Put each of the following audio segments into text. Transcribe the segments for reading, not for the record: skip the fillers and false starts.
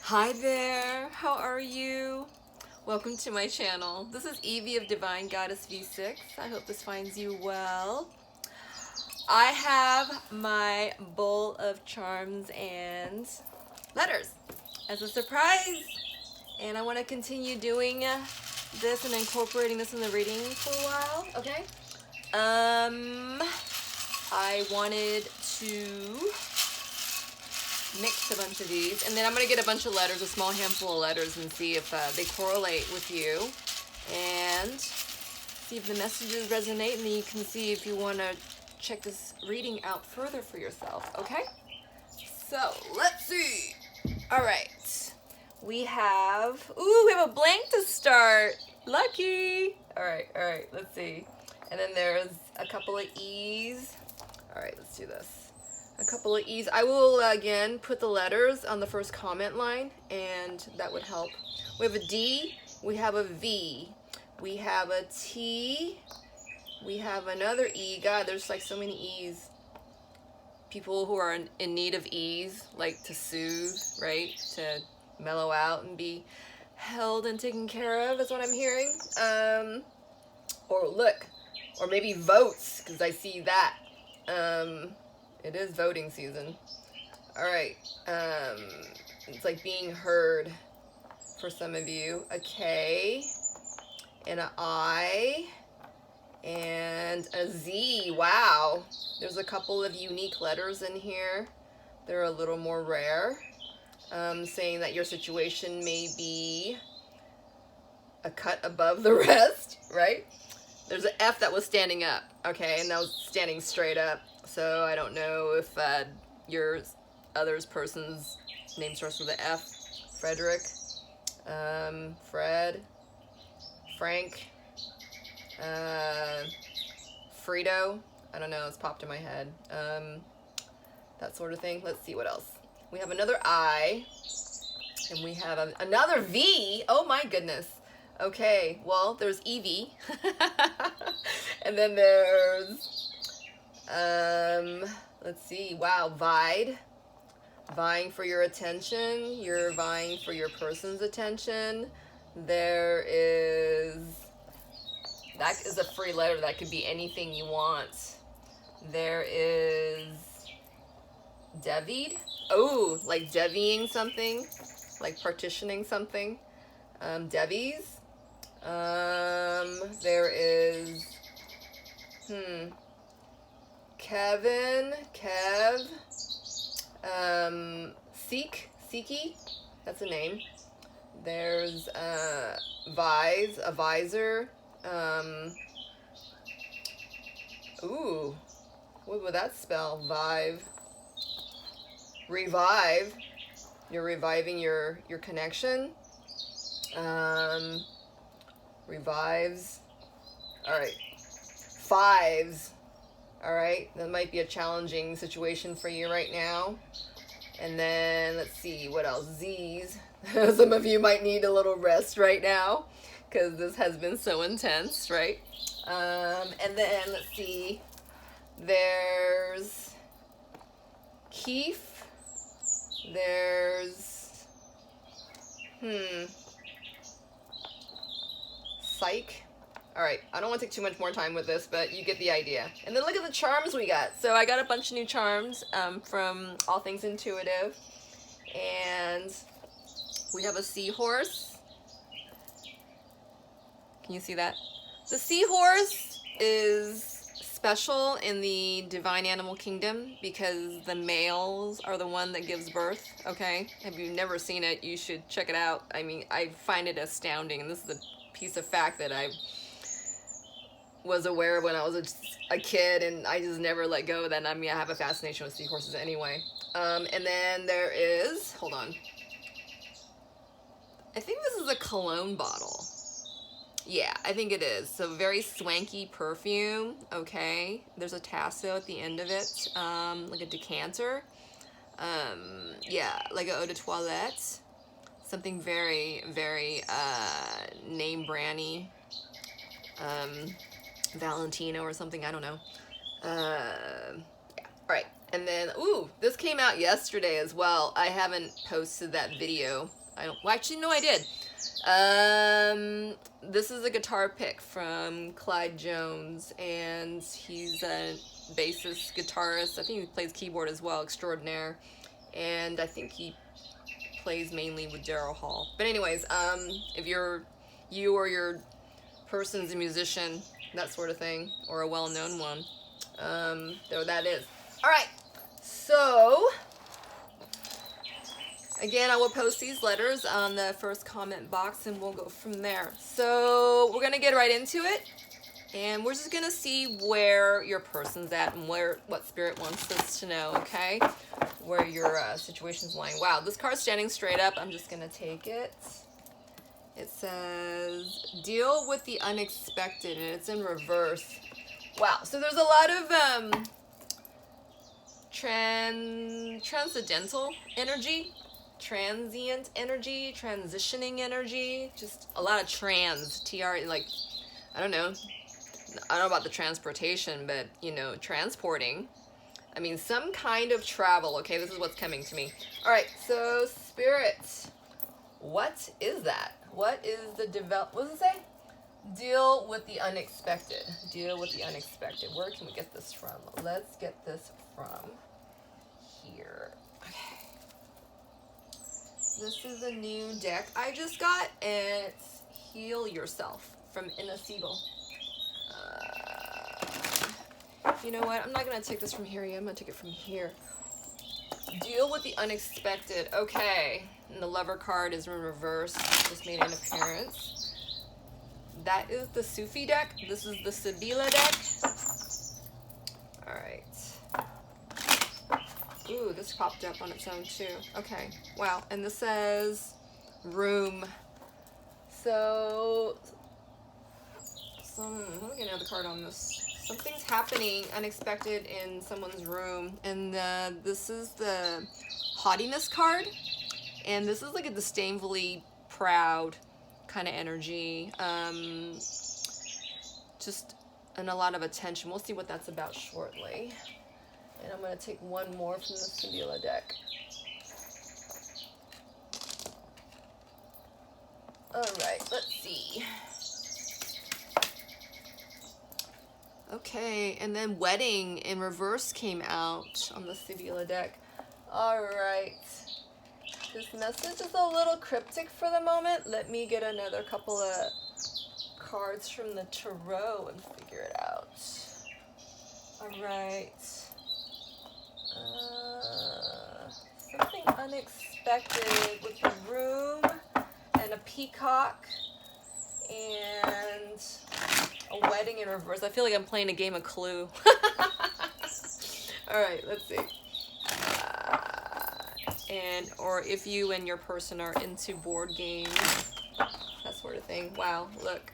Hi there, how are you? Welcome to my channel. This is Evie of Divine Goddess V6. I hope this finds you well. I have my bowl of charms and letters as a surprise, and I want to continue doing this and incorporating this in the reading for a while, okay? I wanted to mix a bunch of these, and then I'm going to get a bunch of letters, a small handful of letters, and see if they correlate with you, and see if the messages resonate, and then you can see if you want to check this reading out further for yourself, okay? So, let's see. All right. We have a blank to start. Lucky. All right, let's see. And then there's a couple of E's. All right, let's do this. A couple of E's. I will, again, put the letters on the first comment line, and that would help. We have a D. We have a V. We have a T. We have another E. God, there's like so many E's. People who are in need of ease, like to soothe, right? To mellow out and be held and taken care of is what I'm hearing. Or look, or maybe votes, because I see that. It is voting season. All right. It's like being heard for some of you. A K and an I and a Z. Wow. There's a couple of unique letters in here. They're a little more rare. Saying that your situation may be a cut above the rest, right? There's an F that was standing up, okay, and that was standing straight up. So I don't know if your other's person's name starts with an F. Frederick, Fred, Frank, Frito. I don't know, it's popped in my head. That sort of thing. Let's see what else. We have another I, and we have another V. Oh my goodness. Okay, well, there's Evee. And then there's, let's see, wow, vied. Vying for your attention. You're vying for your person's attention. There is, that is a free letter. That could be anything you want. There is devied. Oh, like devying something, like partitioning something. Devies. There is, Kevin, Kev, Seeky, that's a name. There's, Vise, a visor, ooh, what would that spell? Revive, you're reviving your connection. Revives. All right. Fives. All right. That might be a challenging situation for you right now. And then let's see what else. Z's. Some of you might need a little rest right now because this has been so intense, right? And then let's see. There's Keef. There's Psych. All right, I don't want to take too much more time with this, but you get the idea. And then look at the charms we got. So I got a bunch of new charms from All Things Intuitive. And we have a seahorse. Can you see that? The seahorse is special in the divine animal kingdom because the males are the one that gives birth, okay? If you've never seen it, you should check it out. I mean, I find it astounding, and this is a piece of fact that I was aware of when I was a kid, and I just never let go of that. I mean, I have a fascination with seahorses anyway. And then there is, hold on. I think this is a cologne bottle. Yeah, I think it is. So very swanky perfume, okay? There's a tassel at the end of it, like a decanter. Yeah, like an eau de toilette. Something very, very name brandy. Valentino or something, I don't know. Yeah, all right. And then, ooh, this came out yesterday as well. I haven't posted that video. Well, actually, no, I did. This is a guitar pick from Clyde Jones, and he's a bassist, guitarist. I think he plays keyboard as well, extraordinaire. And I think he plays mainly with Daryl Hall. But anyways, if you or your person's a musician, that sort of thing, or a well-known one, there that is. All right, so again, I will post these letters on the first comment box, and we'll go from there. So we're gonna get right into it, and we're just gonna see where your person's at and what spirit wants us to know. Okay, where your situation's lying. Wow, this card's standing straight up. I'm just gonna take it. It says, deal with the unexpected, and it's in reverse. Wow, so there's a lot of transcendental energy, transient energy, transitioning energy, just a lot of like, I don't know about the transportation, but, you know, transporting. I mean, some kind of travel, okay? This is what's coming to me. All right, so Spirit, what is that? What is the what does it say? Deal with the unexpected. Deal with the unexpected. Where can we get this from? Let's get this from here. Okay. This is a new deck I just got, and it's Heal Yourself from Evee. You know what? I'm not going to take this from here yet. I'm going to take it from here. Deal with the unexpected. Okay. And the Lover card is in reverse. Just made an appearance. That is the Sufi deck. This is the Sibila deck. Alright. Ooh, this popped up on its own too. Okay. Wow. And this says Room. So, let me get another card on this. Something's happening unexpected in someone's room. And this is the Haughtiness card. And this is like a disdainfully proud kind of energy. Just and a lot of attention. We'll see what that's about shortly. And I'm going to take one more from the Sibila deck. Alright, let's see. Okay, and then Wedding in reverse came out on the Sibila deck. Alright. This message is a little cryptic for the moment. Let me get another couple of cards from the tarot and figure it out. Alright. Something unexpected with the Room and a peacock and a wedding in reverse. I feel like I'm playing a game of Clue. Alright, let's see. Or if you and your person are into board games, that sort of thing. Wow, look.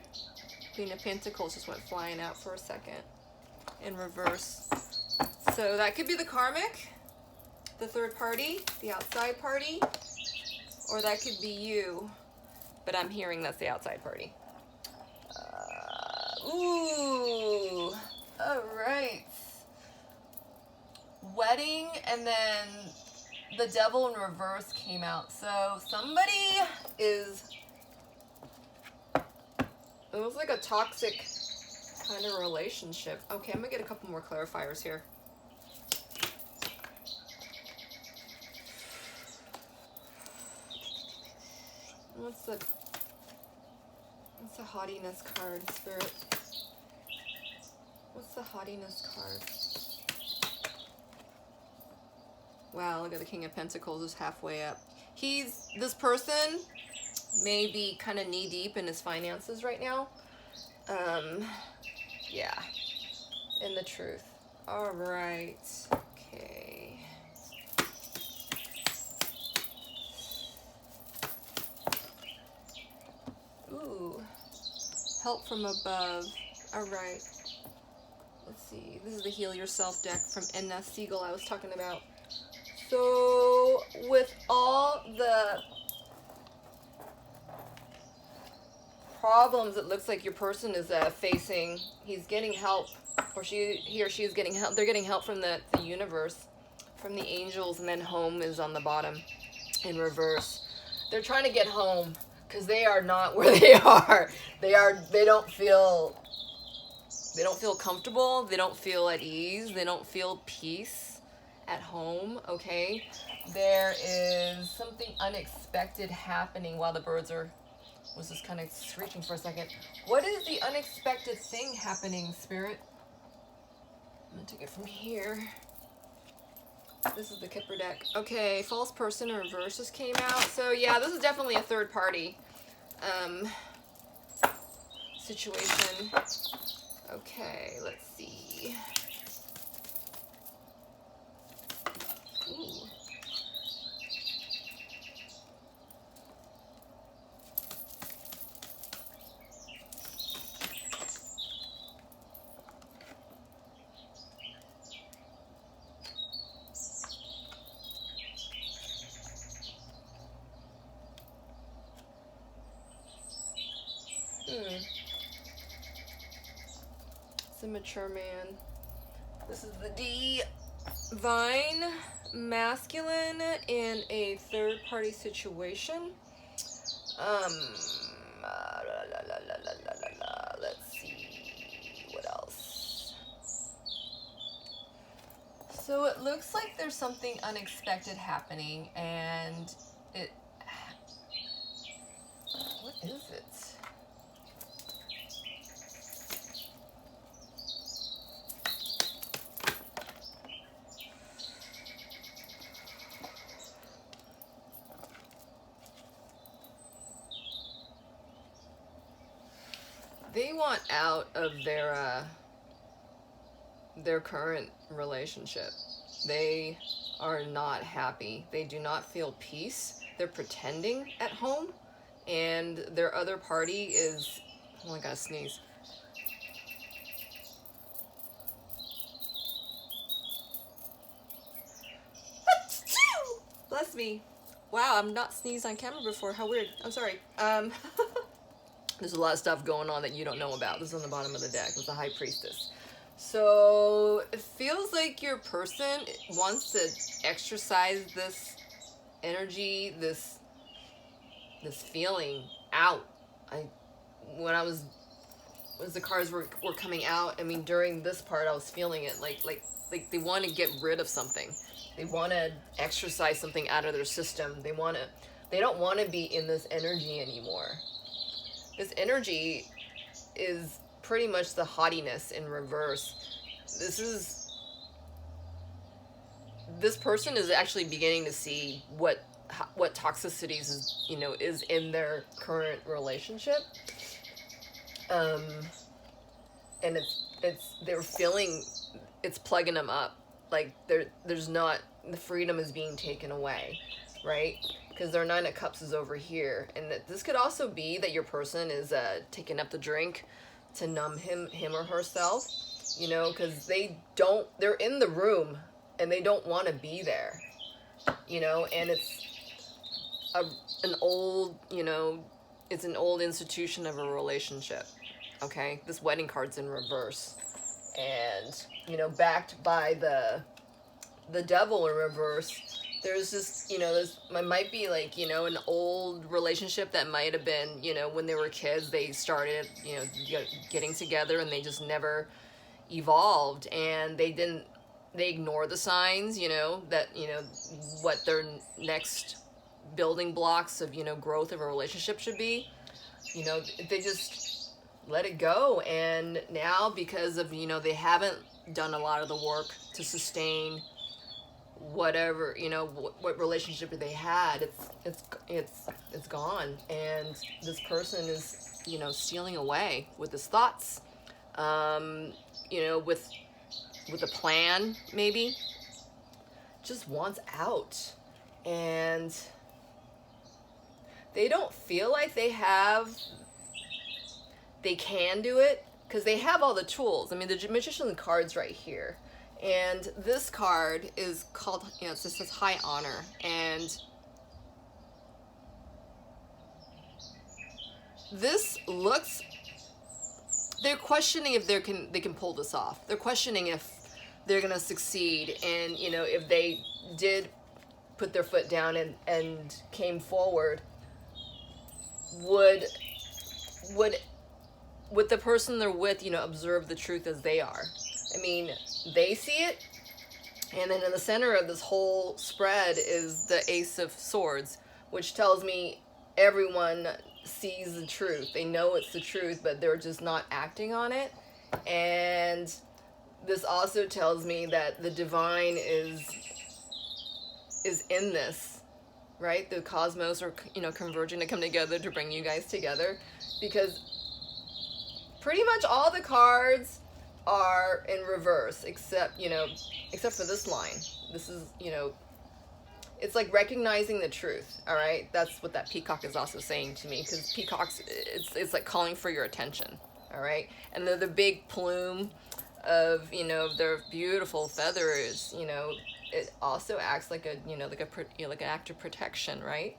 Queen of Pentacles just went flying out for a second in reverse. So that could be the karmic, the third party, the outside party, or that could be you. But I'm hearing that's the outside party. Ooh, all right. Wedding, and then the Devil in reverse came out. So somebody is, it was like a toxic kind of relationship. Okay, I'm gonna get a couple more clarifiers here. What's the haughtiness card, Spirit? What's the haughtiness card? Wow, look at the King of Pentacles is halfway up. This person may be kind of knee deep in his finances right now. Yeah, in the truth. All right, okay. Ooh, help from above. All right. Let's see. This is the Heal Yourself deck from Enna Siegel I was talking about. So, with all the problems it looks like your person is facing, he's getting help, or he or she is getting help. They're getting help from the universe. from the angels, and then home is on the bottom in reverse. They're trying to get home because they are not where they are. They don't feel comfortable. They don't feel at ease. They don't feel peace at home, okay? There is something unexpected happening while the birds was just kind of screeching for a second. What is the unexpected thing happening, Spirit? I'm gonna take it from here. This is the Kipper deck. Okay, false person in reverse just came out. So yeah, this is definitely a third party situation. Okay, let's see. Ooh. It's a mature man. This is the divine masculine in a third-party situation. Let's see what else. So it looks like there's something unexpected happening, and what is it? They want out of their current relationship. They are not happy. They do not feel peace. They're pretending at home, and their other party is, oh, I gotta sneeze. Bless me. Wow, I'm not sneezed on camera before. How weird. I'm sorry. There's a lot of stuff going on that you don't know about. This is on the bottom of the deck with the High Priestess. So it feels like your person wants to exercise this energy, this feeling out. As the cards were coming out, I mean, during this part, I was feeling it like they want to get rid of something. They want to exercise something out of their system. They don't want to be in this energy anymore. This energy is pretty much the haughtiness in reverse. This person is actually beginning to see what toxicities is in their current relationship, and they're feeling it's plugging them up. Like there's not, the freedom is being taken away, right? Because their Nine of Cups is over here, and this could also be that your person is taking up the drink to numb him or herself, because they're in the room and they don't want to be there, and it's an old institution of a relationship. Okay, this wedding card's in reverse, and backed by the devil in reverse. There's this, there might be like, an old relationship that might have been, when they were kids, they started, getting together, and they just never evolved, and they ignore the signs, that, what their next building blocks of, growth of a relationship should be. They just let it go, and now because of, they haven't done a lot of the work to sustain whatever, what relationship they had, it's gone, and this person is, stealing away with his thoughts, with a plan, maybe, just wants out, and they don't feel like they can do it, because they have all the tools. I mean, the Magician's card's right here. And this card is called, it says High Honor, and this looks, they're questioning if they can pull this off. They're questioning if they're gonna succeed, and if they did put their foot down and came forward, would the person they're with, you know, observe the truth as they are. I mean, they see it, and then in the center of this whole spread is the Ace of Swords, which tells me everyone sees the truth. They know it's the truth, but they're just not acting on it. And this also tells me that the divine is in this, right? The cosmos are, you know, converging to come together to bring you guys together, because pretty much all the cards are in reverse, except for this line. This is, you know, it's like recognizing the truth. All right, that's what that peacock is also saying to me, because peacocks, it's like calling for your attention. All right, and they're the big plume of, you know, their beautiful feathers. You know, it also acts like a, you know, like an act of protection, right?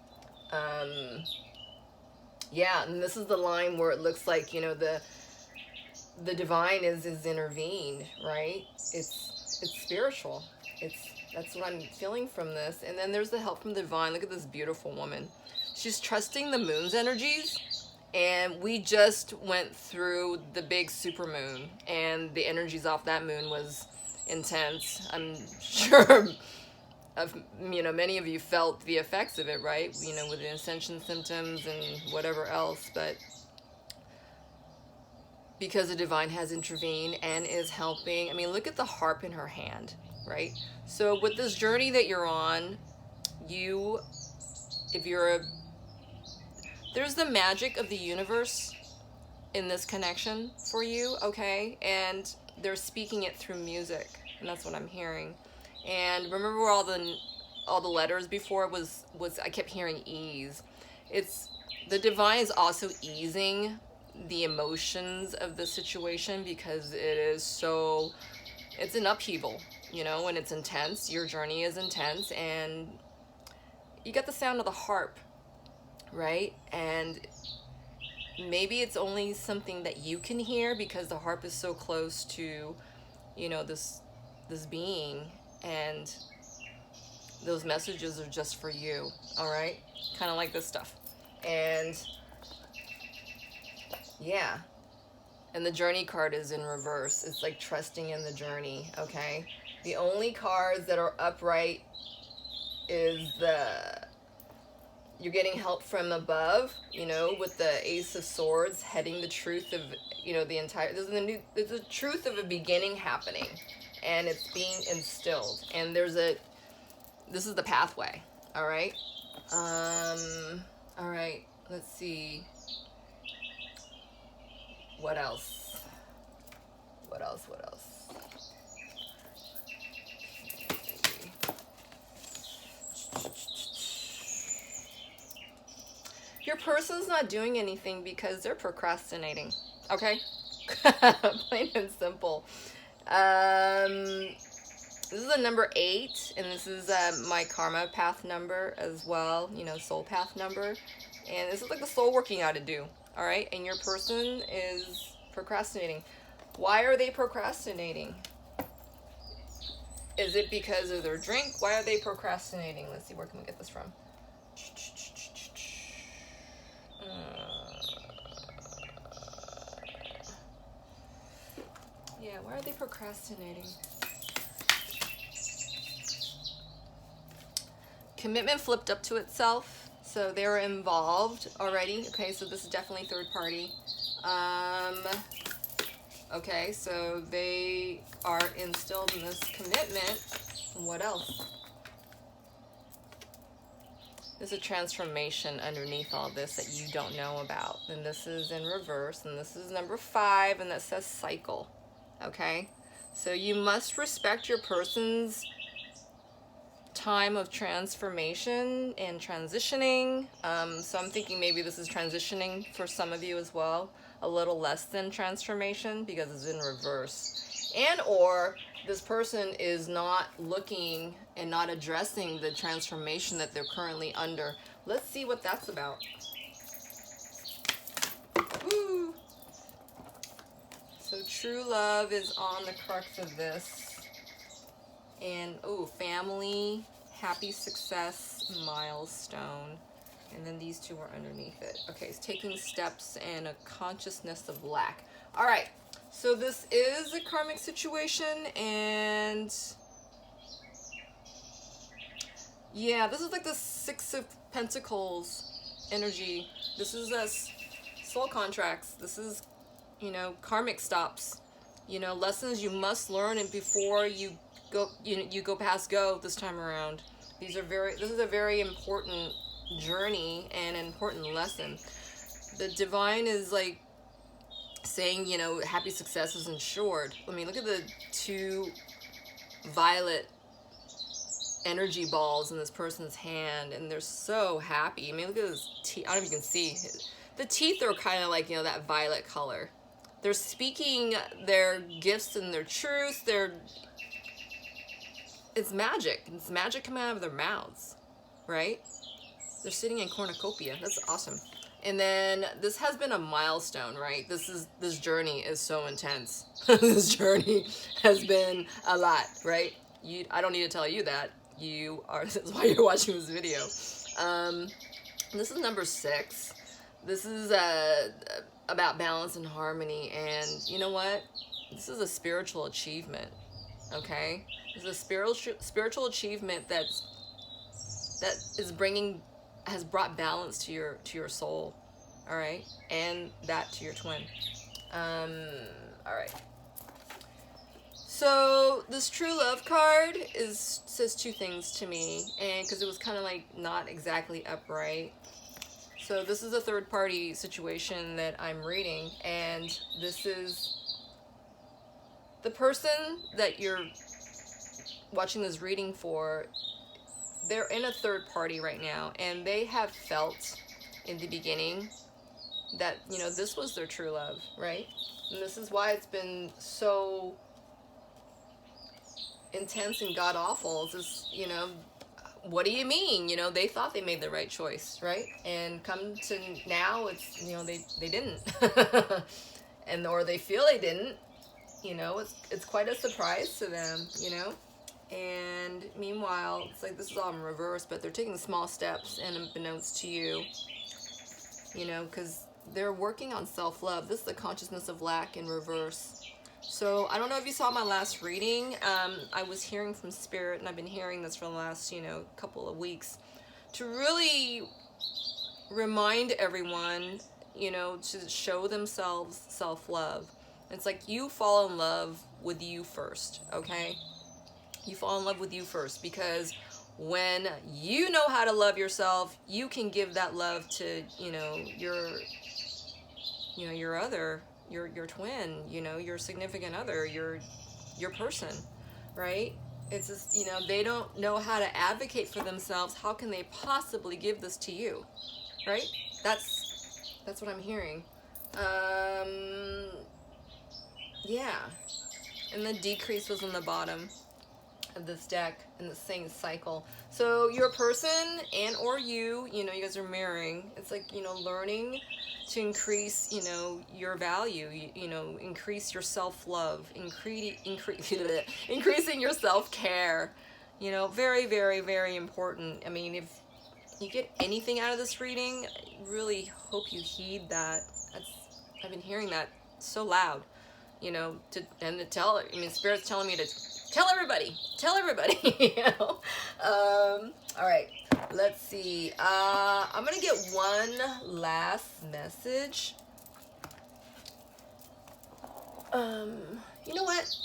Yeah, and this is the line where it looks like, you know, the divine is intervened, right? It's spiritual. That's what I'm feeling from this. And then there's the help from the divine. Look at this beautiful woman. She's trusting the moon's energies. And we just went through the big super moon, and the energies off that moon was intense. I'm sure you know, many of you felt the effects of it, right? You know, with the ascension symptoms and whatever else. But because the divine has intervened and is helping. I mean, look at the harp in her hand, right? So with this journey that you're on, there's the magic of the universe in this connection for you, okay? And they're speaking it through music, and that's what I'm hearing. And remember where all the letters before was I kept hearing ease. It's the divine is also easing the emotions of the situation, because it's an upheaval, you know, and it's intense. Your journey is intense, and you get the sound of the harp, right? And maybe it's only something that you can hear because the harp is so close to, you know, this being, and those messages are just for you, all right? Kind of like this stuff. And yeah, and the journey card is in reverse. It's like trusting in the journey, okay? The only cards that are upright is you're getting help from above, you know, with the Ace of Swords heading the truth of, you know, there's the truth of a beginning happening, and it's being instilled, and this is the pathway, all right? All right, let's see. What else? Your person's not doing anything because they're procrastinating, okay? Plain and simple. This is a number 8, and this is my karma path number as well, you know, soul path number. And this is like the soul working out to do, all right? And your person is procrastinating. Why are they procrastinating? Is it because of their drink? Why are they procrastinating? Let's see, where can we get this from? Yeah, why are they procrastinating? Commitment flipped up to itself, so they were involved already. Okay, so this is definitely third party. Okay, so they are instilled in this commitment. What else? There's a transformation underneath all this that you don't know about. And this is in reverse, and this is number 5, and that says cycle. Okay, so you must respect your person's time of transformation and transitioning. So I'm thinking maybe this is transitioning for some of you as well, a little less than transformation because it's in reverse, and or this person is not looking and not addressing the transformation that they're currently under. Let's see what that's about. Woo. So true love is on the crux of this. And, oh, family. happy success milestone. And then these two are underneath it. Okay, it's taking steps and a consciousness of lack. All right, so this is a karmic situation, and yeah, this is like the Six of Pentacles energy. This is soul contracts. This is, you know, karmic stops. You know, lessons you must learn, and before you go, you go past go this time around. This is a very important journey and an important lesson. The divine is like saying, you know, happy success is ensured. I mean, look at the two violet energy balls in this person's hand, and they're so happy. I mean, look at those teeth. I don't know if you can see. The teeth are kind of like, you know, that violet color. They're speaking their gifts and their truths. It's magic. It's magic coming out of their mouths, right? They're sitting in cornucopia. That's awesome. And then this has been a milestone, right? This journey is so intense. This journey has been a lot, right? I don't need to tell you that. This is why you're watching this video. This is number 6. This is about balance and harmony, and you know what? This is a spiritual achievement, okay? This is a spiritual achievement that has brought balance to your soul, all right, and that to your twin. All right. So this true love card says two things to me, and because it was kind of like not exactly upright. So this is a third party situation that I'm reading, and this is the person that you're watching this reading for. They're in a third party right now, and they have felt in the beginning that, you know, this was their true love, right? And this is why it's been so intense and god awful. It's just, you know, what do you mean? You know, they thought they made the right choice, right? And come to now, it's, you know, they didn't. And or they feel they didn't. You know, it's quite a surprise to them, you know? And meanwhile, it's like this is all in reverse, but they're taking small steps, and unbeknownst to you, you know, because they're working on self-love. This is the consciousness of lack in reverse. So I don't know if you saw my last reading. I was hearing from Spirit, and I've been hearing this for the last, you know, couple of weeks, to really remind everyone, you know, to show themselves self-love. It's like you fall in love with you first, okay? You fall in love with you first, because when you know how to love yourself, you can give that love to, you know, your twin, you know, your significant other, your person, right? It's just, you know, they don't know how to advocate for themselves. How can they possibly give this to you, right? That's what I'm hearing. Yeah. And the decrease was on the bottom of this deck in the same cycle. So your person and or you know, you guys are mirroring. It's like, you know, learning to increase, you know, your value, you know, increase your self-love, increasing your self-care, you know, very, very, very important. I mean, if you get anything out of this reading, I really hope you heed that. I've been hearing that so loud, you know, Spirit's telling me to tell everybody, you know. All right, let's see. I'm gonna get one last message. You know what?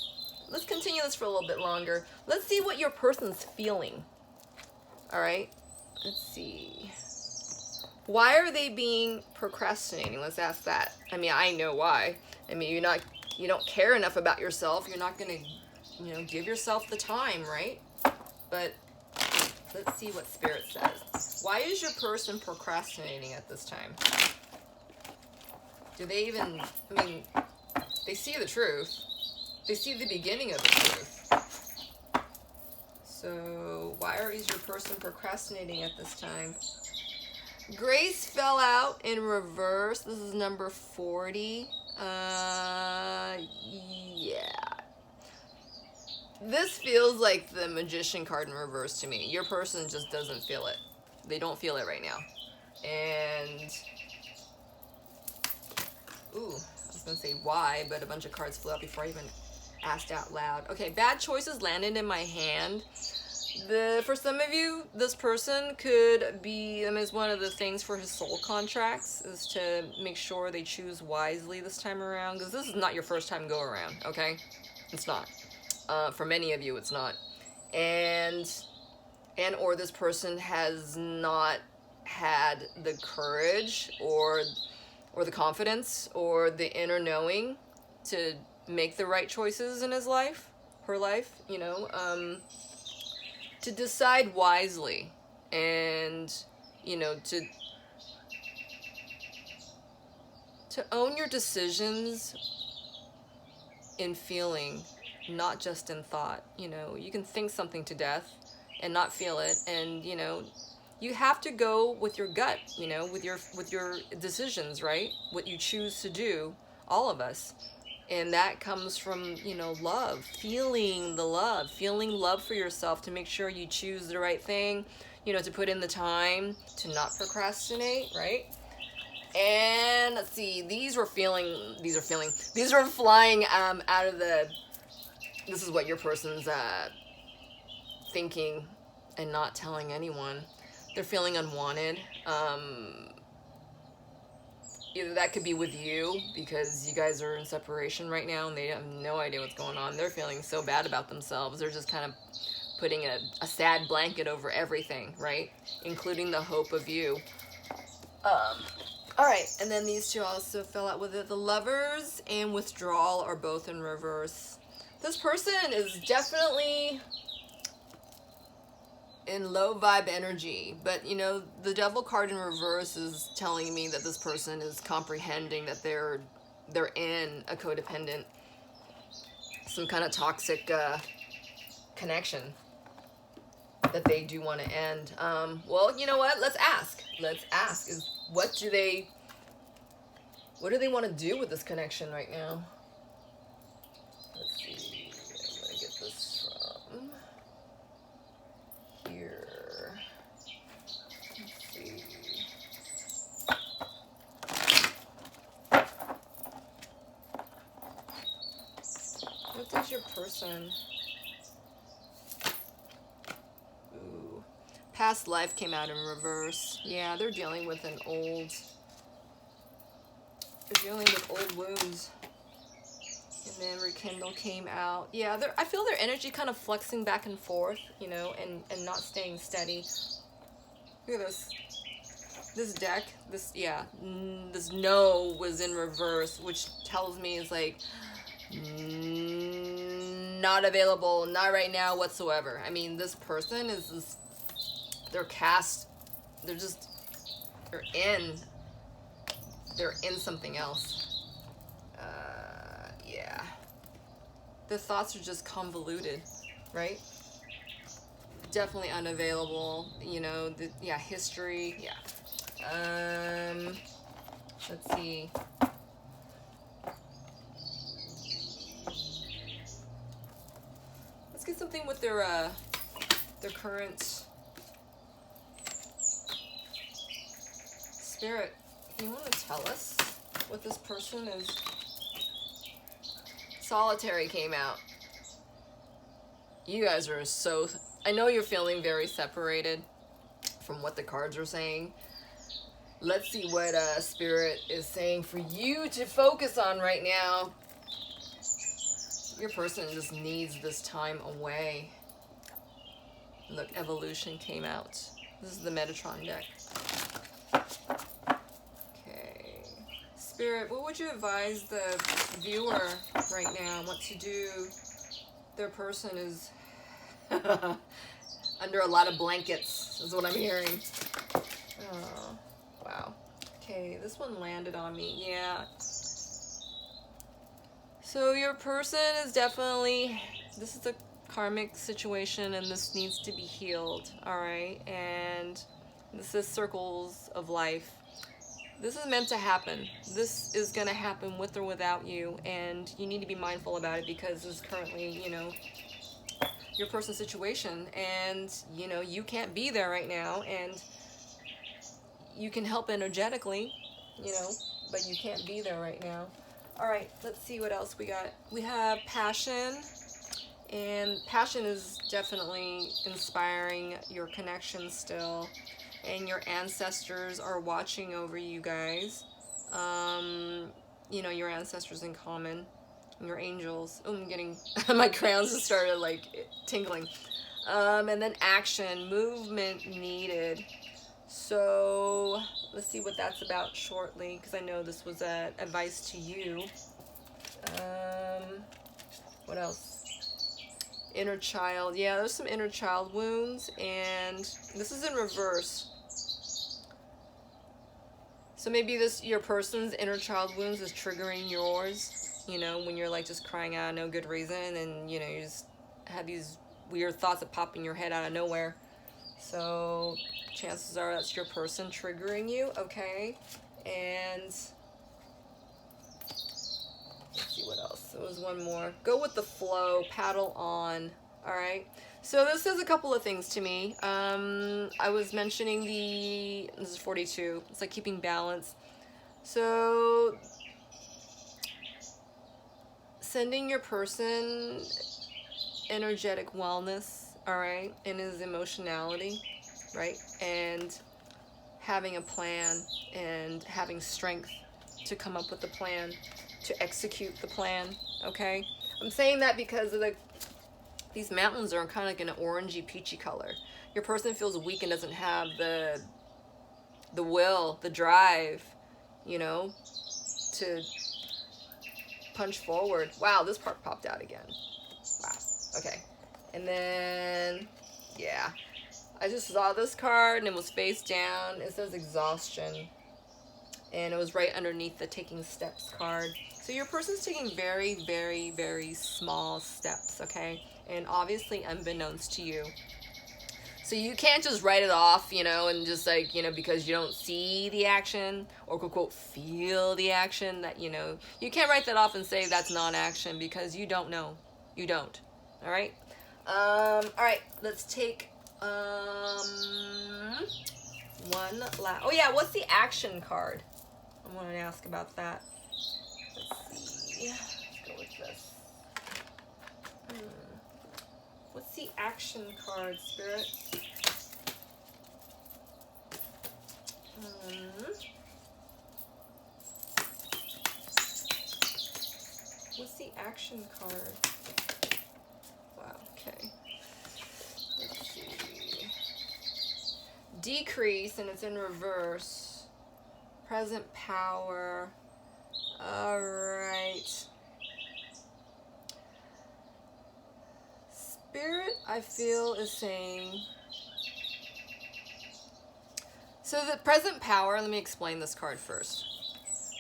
Let's continue this for a little bit longer. Let's see what your person's feeling. All right, let's see. Why are they being procrastinating? Let's ask that. I mean, I know why. I mean, you don't care enough about yourself. You're not gonna, you know, give yourself the time, right? But let's see what Spirit says. Why is your person procrastinating at this time? Do they even, I mean, they see the truth. They see the beginning of the truth. So why is your person procrastinating at this time? Grace fell out in reverse. This is number 40. Yeah. This feels like the Magician card in reverse to me. Your person just doesn't feel it. They don't feel it right now. And, ooh, I was gonna say why, but a bunch of cards flew out before I even asked out loud. Okay, bad choices landed in my hand. For some of you, this person could be, I mean, it's one of the things for his soul contracts is to make sure they choose wisely this time around, because this is not your first time go around, okay? It's not. For many of you, it's not. And or this person has not had the courage or the confidence or the inner knowing to make the right choices in his life, her life, you know, to decide wisely and, you know, to own your decisions in feeling, not just in thought. You know, you can think something to death and not feel it, and, you know, you have to go with your gut, you know, with your decisions, right? What you choose to do, all of us. And that comes from, you know, love, feeling love for yourself, to make sure you choose the right thing, you know, to put in the time, to not procrastinate, right? And let's see, these were flying out of the, this is what your person's thinking and not telling anyone. They're feeling unwanted. Either that could be with you because you guys are in separation right now and they have no idea what's going on. They're feeling so bad about themselves. They're just kind of putting a sad blanket over everything, right? Including the hope of you. All right, and then these two also fell out with it. The Lovers and Withdrawal are both in reverse. This person is definitely in low vibe energy, but you know, the Devil card in reverse is telling me that this person is comprehending that they're in a codependent, some kind of toxic connection that they do want to end. Well, you know what? Let's ask. Is what do they want to do with this connection right now? Let's see. I'm gonna get this from here. Let's see. What does your person? Ooh. Past life came out in reverse. Yeah, they're dealing with old wounds. And then Rekindle came out. Yeah, I feel their energy kind of flexing back and forth, you know, and not staying steady. Look at this. This deck, this no was in reverse, which tells me it's like not available, not right now whatsoever. I mean, this person is they're in something else. Yeah. The thoughts are just convoluted, right? Definitely unavailable, you know, history, yeah. Let's see. Let's get something with their current spirit. You want to tell us what this person is? Solitary came out. You guys are so... I know you're feeling very separated from what the cards are saying. Let's see what Spirit is saying for you to focus on right now. Your person just needs this time away. Look, Evolution came out. This is the Metatron deck. Spirit, what would you advise the viewer right now what to do? Their person is under a lot of blankets, is what I'm hearing. Oh, wow. Okay, this one landed on me. Yeah. So your person is definitely, this is a karmic situation and this needs to be healed, all right? And this is circles of life. This is meant to happen. This is going to happen with or without you, and you need to be mindful about it because it's currently, you know, your person's situation, and you know, you can't be there right now, and you can help energetically, you know, but you can't be there right now. All right, let's see what else we got. We have passion, and passion is definitely inspiring your connection still, and your ancestors are watching over you guys. You know, your ancestors in common, your angels. Oh, I'm getting, my crayons just started like tingling. And then action, movement needed. So let's see what that's about shortly, because I know this was advice to you. What else? Inner child. Yeah, there's some inner child wounds, and this is in reverse. So maybe your person's inner child wounds is triggering yours, you know, when you're like just crying out no good reason, and you know, you just have these weird thoughts that pop in your head out of nowhere. So chances are that's your person triggering you, okay? And let's see what else. There was one more. Go with the flow, paddle on, all right? So this says a couple of things to me. I was mentioning this is 42, it's like keeping balance. So sending your person energetic wellness, all right, and his emotionality, right? And having a plan and having strength to come up with a plan, to execute the plan, okay? I'm saying that because of these mountains are kind of like an orangey peachy color. Your person feels weak and doesn't have the will, the drive, you know, to punch forward. Wow, this part popped out again. Wow, okay. And then, yeah, I just saw this card and it was face down. It says exhaustion, and it was right underneath the taking steps card. So your person's taking very, very, very small steps, okay? And obviously unbeknownst to you. So you can't just write it off, you know, and just like, you know, because you don't see the action or quote, quote, feel the action, that, you know, you can't write that off and say that's non-action, because you don't know. You don't. All right? All right, let's take one last. Oh yeah, what's the action card? I wanted to ask about that. Let's see. Let's go with this. What's the action card, Spirit? What's the action card? Wow, okay. Let's see. Decrease, and it's in reverse. Present power. All right. Spirit, I feel, is saying, so the present power, let me explain this card first.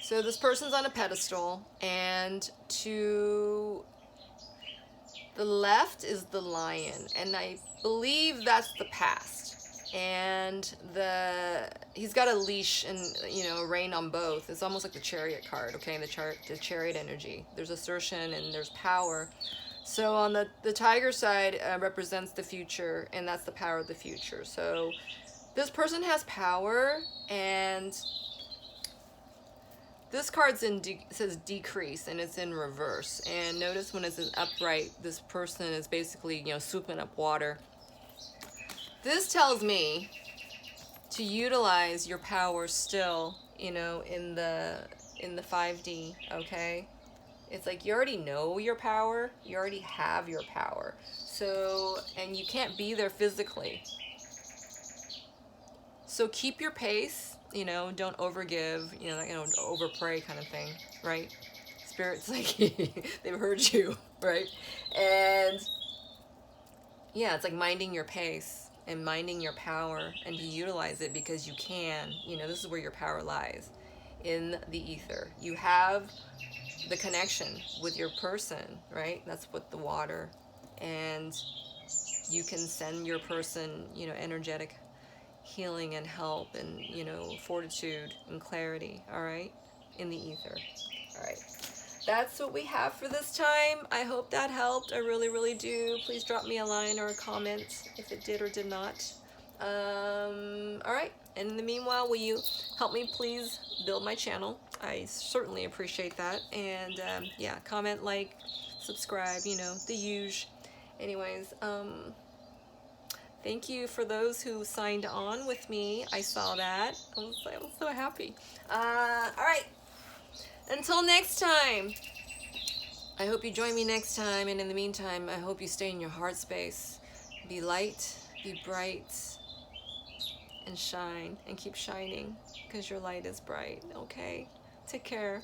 So this person's on a pedestal, and to the left is the lion, and I believe that's the past. And he's got a leash and, you know, a rein on both. It's almost like the chariot card, okay? The chariot energy. There's assertion and there's power. So on the tiger side represents the future, and that's the power of the future. So this person has power, and this card's says decrease, and it's in reverse. And notice when it's in upright, this person is basically, you know, swooping up water. This tells me to utilize your power still, you know, in the 5D, okay? It's like you already know your power, you already have your power. So, and you can't be there physically. So keep your pace, you know, don't overgive, you know, over pray kind of thing, right? Spirit's like, they've heard you, right? And yeah, it's like minding your pace and minding your power, and to utilize it because you can, you know, this is where your power lies, in the ether. You have the connection with your person, right? That's what the water, and you can send your person, you know, energetic healing and help and, you know, fortitude and clarity, all right, in the ether. All right, that's what we have for this time. I hope that helped. I really, really do. Please drop me a line or a comment if it did or did not. All right. And in the meanwhile, will you help me please build my channel? I certainly appreciate that. And yeah, comment, like, subscribe, you know, the huge. Anyways, thank you for those who signed on with me. I saw that. I was so happy. All right. Until next time, I hope you join me next time. And in the meantime, I hope you stay in your heart space. Be light, be bright, and shine, and keep shining, because your light is bright, okay? Take care.